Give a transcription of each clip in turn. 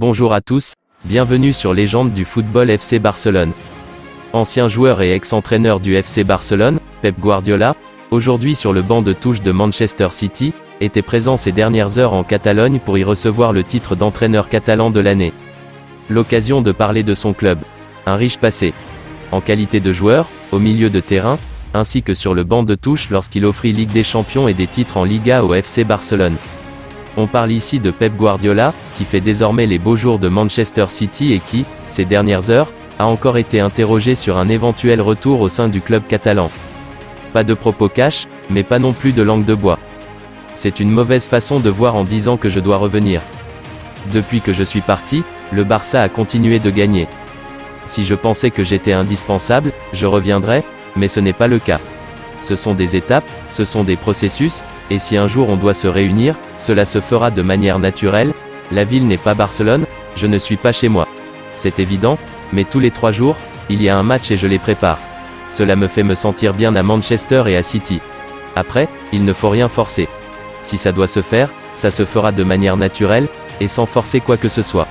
Bonjour à tous, bienvenue sur Légende du football FC Barcelone. Ancien joueur et ex-entraîneur du FC Barcelone, Pep Guardiola, aujourd'hui sur le banc de touche de Manchester City, était présent ces dernières heures en Catalogne pour y recevoir le titre d'entraîneur catalan de l'année. L'occasion de parler de son club. Un riche passé. En qualité de joueur, au milieu de terrain, ainsi que sur le banc de touche lorsqu'il offrit Ligue des Champions et des titres en Liga au FC Barcelone. On parle ici de Pep Guardiola, qui fait désormais les beaux jours de Manchester City et qui, ces dernières heures, a encore été interrogé sur un éventuel retour au sein du club catalan. Pas de propos cash, mais pas non plus de langue de bois. C'est une mauvaise façon de voir en disant que je dois revenir. Depuis que je suis parti, le Barça a continué de gagner. Si je pensais que j'étais indispensable, je reviendrais, mais ce n'est pas le cas. Ce sont des étapes, ce sont des processus, et si un jour on doit se réunir, cela se fera de manière naturelle. La ville n'est pas Barcelone, je ne suis pas chez moi. C'est évident, mais tous les 3 jours, il y a un match et je les prépare. Cela me fait me sentir bien à Manchester et à City. Après, il ne faut rien forcer. Si ça doit se faire, ça se fera de manière naturelle, et sans forcer quoi que ce soit.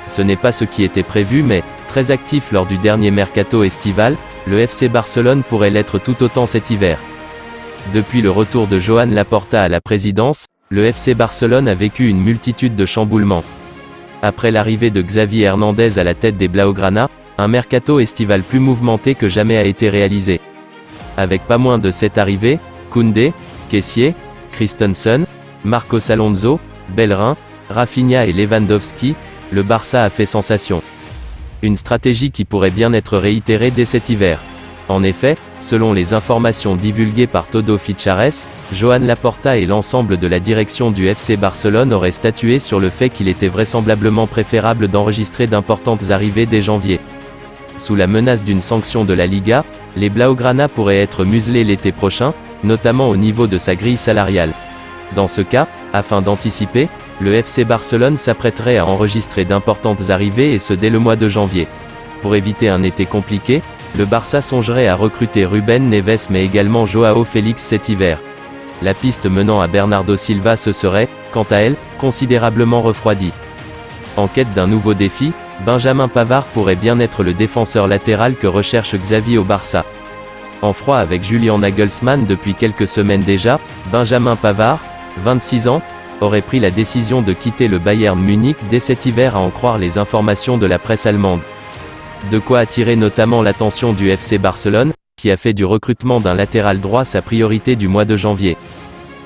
Ce n'est pas ce qui était prévu mais, très actif lors du dernier mercato estival, le FC Barcelone pourrait l'être tout autant cet hiver. Depuis le retour de Joan Laporta à la présidence, le FC Barcelone a vécu une multitude de chamboulements. Après l'arrivée de Xavi Hernandez à la tête des Blaugrana, un mercato estival plus mouvementé que jamais a été réalisé. Avec pas moins de 7 arrivées, Koundé, Kessié, Christensen, Marcos Alonso, Bellerin, Rafinha et Lewandowski, le Barça a fait sensation. Une stratégie qui pourrait bien être réitérée dès cet hiver. En effet, selon les informations divulguées par Todo Fichares, Joan Laporta et l'ensemble de la direction du FC Barcelone auraient statué sur le fait qu'il était vraisemblablement préférable d'enregistrer d'importantes arrivées dès janvier. Sous la menace d'une sanction de la Liga, les Blaugrana pourraient être muselés l'été prochain, notamment au niveau de sa grille salariale. Dans ce cas, afin d'anticiper, le FC Barcelone s'apprêterait à enregistrer d'importantes arrivées et ce dès le mois de janvier. Pour éviter un été compliqué, le Barça songerait à recruter Ruben Neves mais également Joao Félix cet hiver. La piste menant à Bernardo Silva se serait, quant à elle, considérablement refroidie. En quête d'un nouveau défi, Benjamin Pavard pourrait bien être le défenseur latéral que recherche Xavi au Barça. En froid avec Julian Nagelsmann depuis quelques semaines déjà, Benjamin Pavard, 26 ans, aurait pris la décision de quitter le Bayern Munich dès cet hiver à en croire les informations de la presse allemande. De quoi attirer notamment l'attention du FC Barcelone, qui a fait du recrutement d'un latéral droit sa priorité du mois de janvier.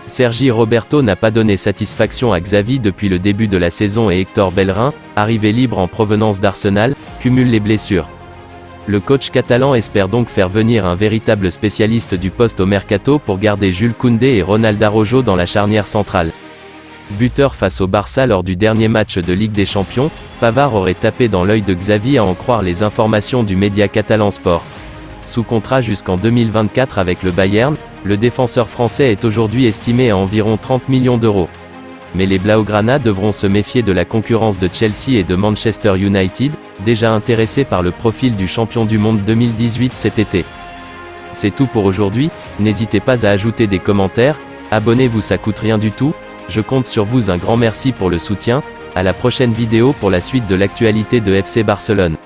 Sergi Roberto n'a pas donné satisfaction à Xavi depuis le début de la saison et Hector Bellerin, arrivé libre en provenance d'Arsenal, cumule les blessures. Le coach catalan espère donc faire venir un véritable spécialiste du poste au mercato pour garder Jules Koundé et Ronald Araujo dans la charnière centrale. Buteur face au Barça lors du dernier match de Ligue des Champions, Pavard aurait tapé dans l'œil de Xavi à en croire les informations du média catalan Sport. Sous contrat jusqu'en 2024 avec le Bayern, le défenseur français est aujourd'hui estimé à environ 30 millions d'euros. Mais les Blaugrana devront se méfier de la concurrence de Chelsea et de Manchester United, déjà intéressés par le profil du champion du monde 2018 cet été. C'est tout pour aujourd'hui, n'hésitez pas à ajouter des commentaires, abonnez-vous ça coûte rien du tout, je compte sur vous un grand merci pour le soutien, à la prochaine vidéo pour la suite de l'actualité de FC Barcelone.